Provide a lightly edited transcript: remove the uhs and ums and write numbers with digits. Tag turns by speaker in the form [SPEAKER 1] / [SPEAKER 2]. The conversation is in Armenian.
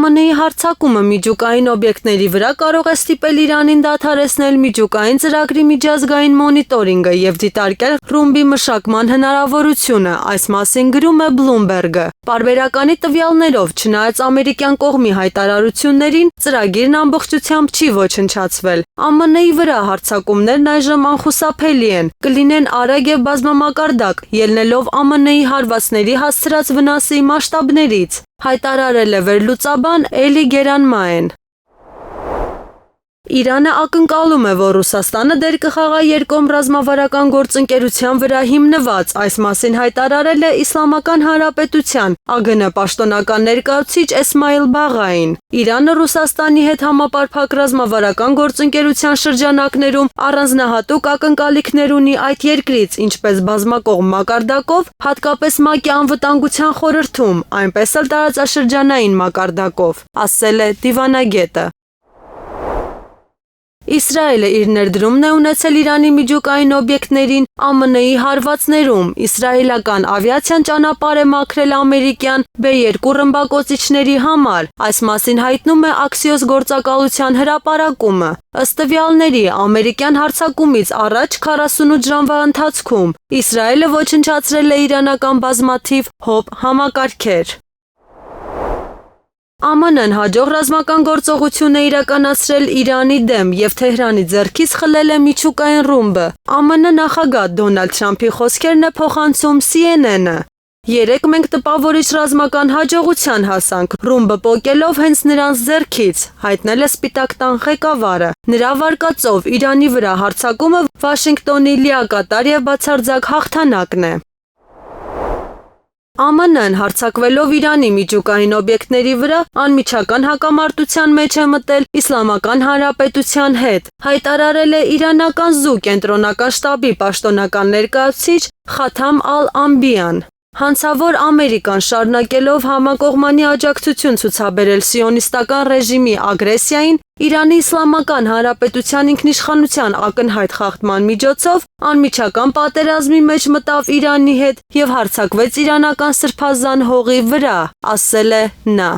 [SPEAKER 1] ԱՄՆ-ի հարձակումը միջուկային օբյեկտների վրա կարող է ստիպել Իրանին դադարեցնել միջուկային ծրագրի միջազգային մոնիտորինգը և դիտարկել ռումբի մշակման հնարավորությունը, այս մասին գրում է Bloomberg-ը։ Պարբերականի տվյալներով, չնայած ամերիկյան կողմի հայտարարություններին, ծրագիրն ամբողջությամբ չի ոչնչացվել։ ԱՄՆ-ի վրա հարձակումներն այժմ անխուսափելի են, կլինեն արագ և բազմամակարդակ, ելնելով ԱՄՆ-ի հարվածների հասցրած վնասի մասշտաբներից, հայտարարել է վերլուծաբան Էլի Գերանմաեն։ Իրանը ակնկալում է, որ Ռուսաստանը դեր կխաղա երկկողմ ռազմավարական գործընկերության վրա հիմնված, այս մասին հայտարարել է Իսլամական Հանրապետության ԱԳՆ պաշտոնական ներկայացուցիչ Էսմայիլ Բաղային։ Իրանը Ռուսաստանի հետ համապարփակ ռազմավարական գործընկերության շրջանակներում առանձնահատուկ ակնկալիքներ ունի այդ երկրից, ինչպես բազմակողմ մակարդակով, հատկապես ՄԱԿ-ի Անվտանգության խորհրդում, այնպես էլ տարածաշրջանային մակարդակով, ասել է դիվանագետը։ Իսրայելը իր ներդրումն է ունեցել Իրանի միջուկային օբյեկտներին ԱՄՆ-ի հարվածներում, իսրայելական ավիացիան ճանապարհ է մաքրել ամերիկյան B-2 ռմբակոծիչների համար, այս մասին հայտնում է Axios գործակալության հրապարակումը։ Ըստ տվյալների, ամերիկյան հարձակումից առաջ 48 ժամվա ընթացքում Իսրայելը ոչնչացրել է իրանական բազմաթիվ ՀՕՊ համակարգեր։ ԱՄՆ-ն հաջող ռազմական գործողություն է իրականացրել Իրանի դեմ և Թեհրանի ձեռքից խլել է միջուկային ռումբը։ ԱՄՆ նախագահ Դոնալդ Թրամփի խոսքերն է փոխանցում CNN-ը։ Երեկ մենք տպավորիչ ռազմական հաջողության հասանք, ռումբը պոկելով հենց նրանց ձեռքից, հայտնել է Սպիտակ տան ղեկավարը։ Նրա վարկածով Իրանի վրա հարձակումը Վաշինգտոնի լիակատար և բացարձակ հաղթանակն է։ ԱՄՆ-ն հարձակվելով Իրանի միջուկային օբյեկտների վրա անմիջական հակամարտության մեջ է մտել Իսլամական Հանրապետության հետ, հայտարարել է իրանական ԶՈւ կենտրոնական շտաբի պաշտոնական ներկայացուցիչ Խաթամ Ալ-Անբիան։ Հանցավոր Ամերիկան շարունակելով համակողմանի աջակցություն ցուցաբերել սիոնիստական ռեժիմի ագրեսիային, Իրանի Իսլամական Հանրապետության ինքնիշխանության ակնհայտ խախտման միջոցով անմիջական պատերազմի մեջ մտավ Իրանի հետ և հարձակվեց իրանական սրբազան հողի վրա, ասել է նա։